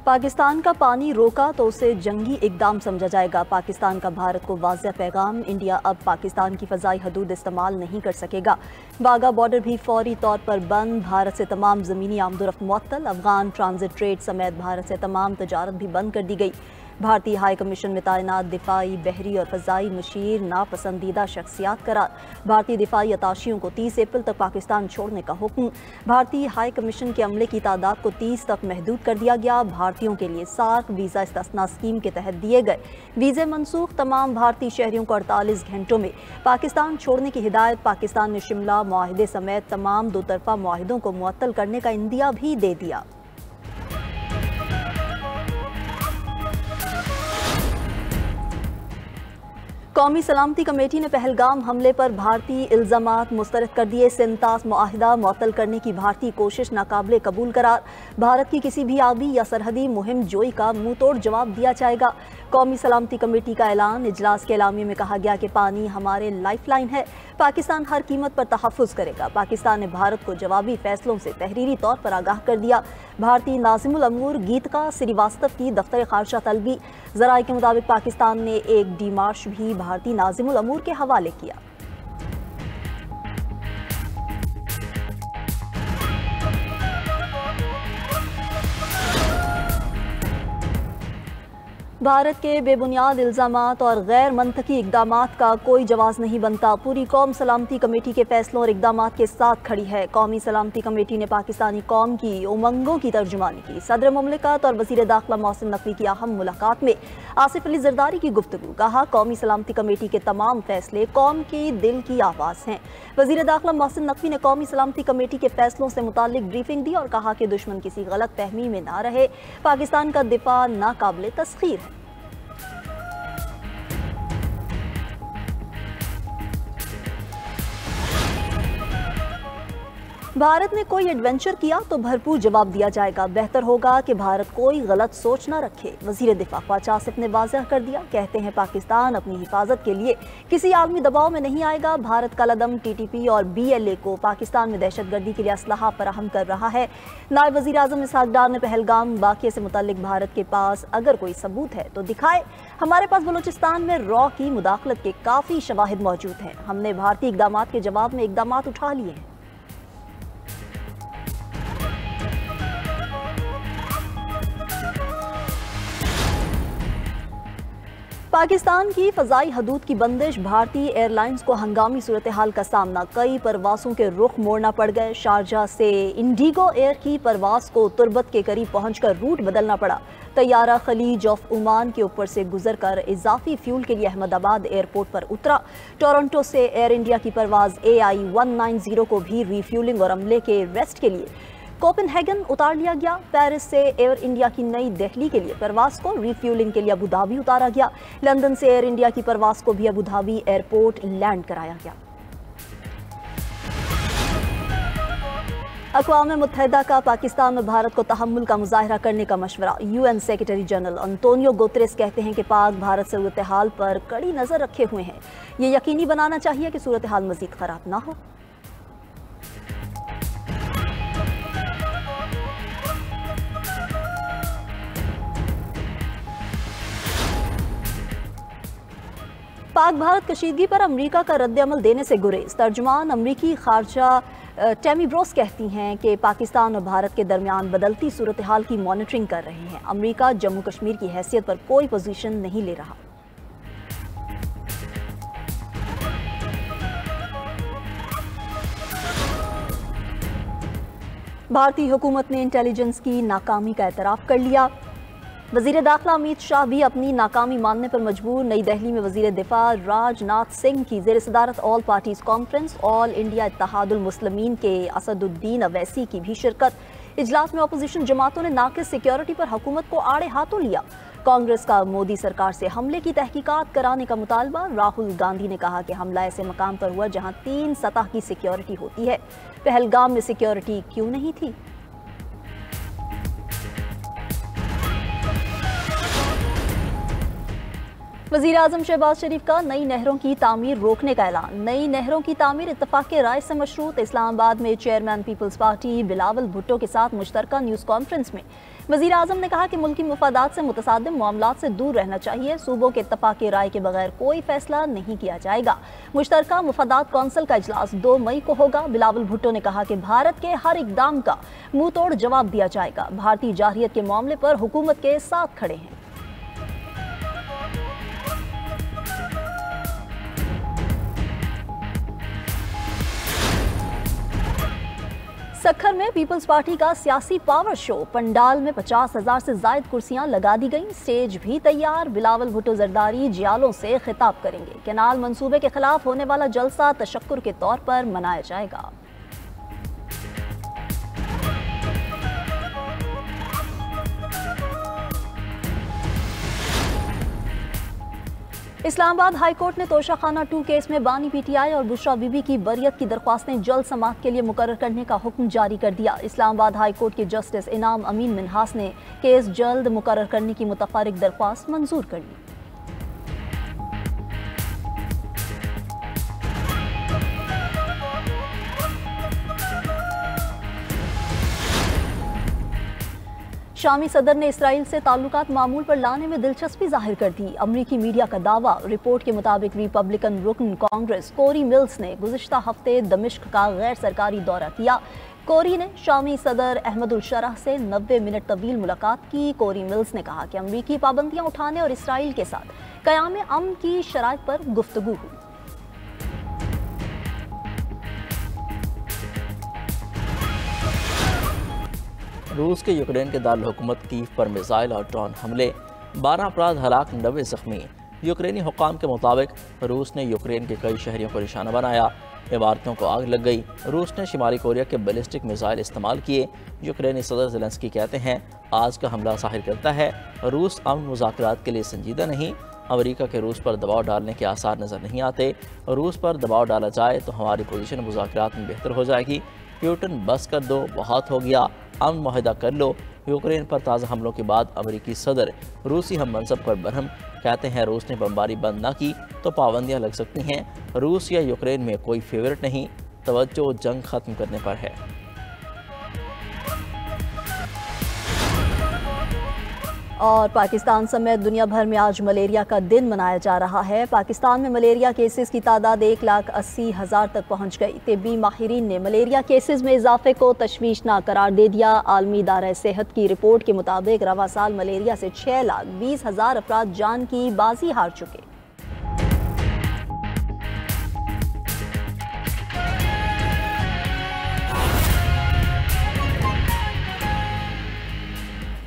पाकिस्तान का पानी रोका तो उसे जंगी इकदाम समझा जाएगा। पाकिस्तान का भारत को वाज़ेह पैगाम, इंडिया अब पाकिस्तान की फ़ज़ाई हदूद इस्तेमाल नहीं कर सकेगा। वाघा बॉर्डर भी फौरी तौर पर बंद, भारत से तमाम ज़मीनी आमदोरफ्त मुअत्तल, अफगान ट्रांजिट ट्रेड समेत भारत से तमाम तजारत भी बंद कर दी गई। भारतीय हाई कमीशन में तैनात दिफाई, बहरी और फ़ज़ाई मुशीर नापसंदीदा शख्सियात करार। भारतीय दिफाई अताशियों को 30 अप्रैल तक पाकिस्तान छोड़ने का हुक्म। भारतीय हाई कमीशन के अमले की तादाद को 30 तक महदूद कर दिया गया। भारतीयों के लिए सार्क वीज़ा इस्तिस्ना स्कीम के तहत दिए गए वीज़े मनसूख। तमाम भारतीय शहरियों को 48 घंटों में पाकिस्तान छोड़ने की हिदायत। पाकिस्तान ने शिमला मुआहिदे समेत तमाम दो तरफा मुआहिदों को मुअत्तल करने का इंदिया भी दे दिया। कौमी सलामती कमेटी ने पहलगाम हमले पर भारतीय इल्ज़ामात मुस्तरद कर दिए। सिंतास मुआहिदा मुअत्तल करने की भारतीय कोशिश नाकाबिले कबूल करार। भारत की किसी भी आबी या सरहदी मुहिम जोई का मुंह तोड़ जवाब दिया जाएगा। कौमी सलामती कमेटी का ऐलान। इजलास के एलामिया में कहा गया कि पानी हमारे लाइफ लाइन है, पाकिस्तान हर कीमत पर तहफ़्फ़ुज़ करेगा। पाकिस्तान ने भारत को जवाबी फैसलों से तहरीरी तौर पर आगाह कर दिया। भारतीय नाज़िमुल अमूर गीतिका श्रीवास्तव की दफ्तर खारजा तलबी। ज़राए के मुताबिक पाकिस्तान ने एक डीमार्श भी भारतीय नाज़िमुल अमूर के हवाले किया। भारत के बेबुनियाद इल्ज़ामात और गैर मंतकी इक़दामात का कोई जवाज़ नहीं बनता। पूरी कौम सलामती कमेटी के फैसलों और इक़दामात के साथ खड़ी है। कौमी सलामती कमेटी ने पाकिस्तानी कौम की उमंगों की तर्जुमानी की। सदर मुमलिकत और वज़ीर दाखिला मोहसिन नकवी की अहम मुलाकात में आसिफ अली ज़रदारी की गुफ्तगू। कहा, कौमी सलामती कमेटी के तमाम फैसले कौम के दिल की आवाज़ हैं। वज़ीर दाखिला मोहसिन नकवी ने कौमी सलामती कमेटी के फैसलों से मुताल्लिक ब्रीफिंग दी और कहा कि दुश्मन किसी गलत फहमी में ना रहे। पाकिस्तान का दिफा नाकाबिले तस्खीर है। भारत ने कोई एडवेंचर किया तो भरपूर जवाब दिया जाएगा। बेहतर होगा कि भारत कोई गलत सोच न रखे। वज़ीर दिफा ख्वाजा आसिफ ने वाज़ेह कर दिया। कहते हैं पाकिस्तान अपनी हिफाजत के लिए किसी आलमी दबाव में नहीं आएगा। भारत का लदम TTP और BLA को पाकिस्तान में दहशतगर्दी के लिए असलहा फराहम कर रहा है। नायब वज़ीर आज़म इसहाक डार ने पहलगाम वाक़े से मुतल्लिक भारत के पास अगर कोई सबूत है तो दिखाए। हमारे पास बलूचिस्तान में रॉ की मुदाखलत के काफ़ी शवाहिद मौजूद हैं। हमने भारतीय इक़दामात के जवाब में इक़दामात उठा लिए हैं। पाकिस्तान की फ़ज़ाई हदूद की बंदिश। भारतीय एयरलाइंस को हंगामी सूरत हाल का सामना। कई परवासों के रुख मोड़ना पड़ गए। शारजा से इंडिगो एयर की परवास को तुर्बत के करीब पहुंचकर रूट बदलना पड़ा। तैयारा खलीज ऑफ ओमान के ऊपर से गुजर कर इजाफी फ्यूल के लिए अहमदाबाद एयरपोर्ट पर उतरा। टोरंटो से एयर इंडिया की परवाज AI 190 को भी रीफ्यूलिंग और अमले के रेस्ट के लिए कोपेनहेगन उतार लिया गया। पेरिस से एयर इंडिया की नई दिल्ली के लिए परवास को रीफ्यूलिंग के लिए अबू धाबी उतारा गया। लंदन से एयर इंडिया की परवास को भी अबू धाबी एयरपोर्ट लैंड कराया गया। अक़वाम मुत्तहिदा का पाकिस्तान में भारत को तहम्मुल का मुजाहरा करने का मशवरा। UN secretary general Antonio Guterres कहते हैं कि पाक भारत सूरत हाल पर कड़ी नज़र रखे हुए हैं। ये यकीनी बनाना चाहिए कि सूरत हाल मज़ीद ख़राब ना हो। पाक भारत कशीदगी पर अमरीका का रद्द-ए-अमल देने से गुरेज। तर्जुमान अमरीकी खारजा टैमी ब्रोस कहती हैं कि पाकिस्तान और भारत के दरमियान बदलती सूरत हाल की मॉनिटरिंग कर रहे हैं। अमरीका जम्मू कश्मीर की हैसियत पर कोई पोजीशन नहीं ले रहा। भारतीय हुकूमत ने इंटेलिजेंस की नाकामी का एतराफ़ कर लिया। वज़ीर दाखिला अमित शाह भी अपनी नाकामी मानने पर मजबूर। नई दिल्ली में वज़ीर दिफा राजनाथ सिंह की ज़ेर सदारत all parties conference. All India Ittehadul Muslimeen के असदुद्दीन अवैसी की भी शिरकत। इजलास में अपोजिशन जमातों ने नाक़िस सिक्योरिटी पर हुकूमत को आड़े हाथों लिया। कांग्रेस का मोदी सरकार से हमले की तहकीकात कराने का मुतालबा। राहुल गांधी ने कहा कि हमला ऐसे मकाम पर हुआ जहां 3 सतह की सिक्योरिटी होती है। पहलगाम में सिक्योरिटी क्यों नहीं थी? वज़ीर आज़म शहबाज शरीफ का नई नहरों की तामीर रोकने का ऐलान। नई नहरों की तामीर इत्तफाक़ राय से मशरूत। इस्लामाबाद में chairman Peoples Party Bilawal Bhutto के साथ मुश्तरका न्यूज़ कॉन्फ्रेंस में वज़ीर आज़म ने कहा कि मुल्की मुफादात से मुतसादिम मामलात से दूर रहना चाहिए। सूबों के इत्तफाक़ राय के बगैर कोई फैसला नहीं किया जाएगा। मुश्तरका मुफादात कौंसिल का इजलास 2 मई को होगा। बिलावल भुट्टो ने कहा कि भारत के हर इकदाम का मुंह तोड़ जवाब दिया जाएगा। भारतीय जारहियत के मामले पर हुकूमत के साथ खड़े हैं। सक्खर में पीपल्स पार्टी का सियासी पावर शो। पंडाल में 50,000 से जायद कुर्सियां लगा दी गईं। स्टेज भी तैयार। बिलावल भुट्टो जरदारी जियालों से खिताब करेंगे। कैनाल मंसूबे के खिलाफ होने वाला जलसा तशक्कुर के तौर पर मनाया जाएगा। इस्लामाबाद हाई कोर्ट ने तोशाखाना 2 केस में बानी पीटीआई और बुशरा बीबी की बरियत की दरख्वास्तें जल्द समाअत के लिए मुकर्रर करने का हुक्म जारी कर दिया। इस्लामाबाद हाई कोर्ट के जस्टिस इनाम अमीन मिन्हास ने केस जल्द मुकर्रर करने की मुतफर्रिक दरख्वास्त मंजूर कर ली। शामी सदर ने इसराइल से ताल्लुकात मामूल पर लाने में दिलचस्पी जाहिर कर दी। अमरीकी मीडिया का दावा। रिपोर्ट के मुताबिक रिपब्लिकन रुकन कांग्रेस कोरी मिल्स ने गुज़िश्ता हफ्ते दमिश्क का गैर सरकारी दौरा किया। कोरी ने शामी सदर अहमदुल शरह से 90 मिनट तवील मुलाकात की। कोरी मिल्स ने कहा कि अमरीकी पाबंदियां उठाने और इसराइल के साथ क़याम अमन की शराइत पर गुफ्तगू हुई। रूस के यूक्रेन के दारुल हुकूमत कीव पर मिसाइल और ड्रोन हमले, 12 अफराद हलाक, 90 जख्मी। यूक्रेनी हुक्काम के मुताबिक रूस ने यूक्रेन के कई शहरों को निशाना बनाया। इमारतों को आग लग गई। रूस ने शुमाली कोरिया के बैलिस्टिक मिसाइल इस्तेमाल किए। यूक्रेनी सदर ज़ेलेंस्की कहते हैं आज का हमला ज़ाहिर करता है रूस अमन मुज़ाकरात के लिए संजीदा नहीं। अमेरिका के रूस पर दबाव डालने के आसार नज़र नहीं आते। रूस पर दबाव डाला जाए तो हमारी पोजीशन मुज़ाकरात में बेहतर हो जाएगी। प्यूटन बस कर दो, बहुत हो गया, अमन मुआहदा कर लो। यूक्रेन पर ताज़ा हमलों के बाद अमेरिकी सदर रूसी हम मनसब पर बरहम। कहते हैं रूस ने बमबारी बंद ना की तो पाबंदियां लग सकती हैं। रूस या यूक्रेन में कोई फेवरेट नहीं, तवज्जो जंग ख़त्म करने पर है। और पाकिस्तान समेत दुनिया भर में आज मलेरिया का दिन मनाया जा रहा है। पाकिस्तान में मलेरिया केसेस की तादाद 1,80,000 तक पहुंच गई। तिब्बी माहिरीन ने मलेरिया केसेस में इजाफे को तशवीशनाक करार दे दिया। आलमी इदारा सेहत की रिपोर्ट के मुताबिक रवा साल मलेरिया से 6,20,000 अफराद जान की बाजी हार चुके।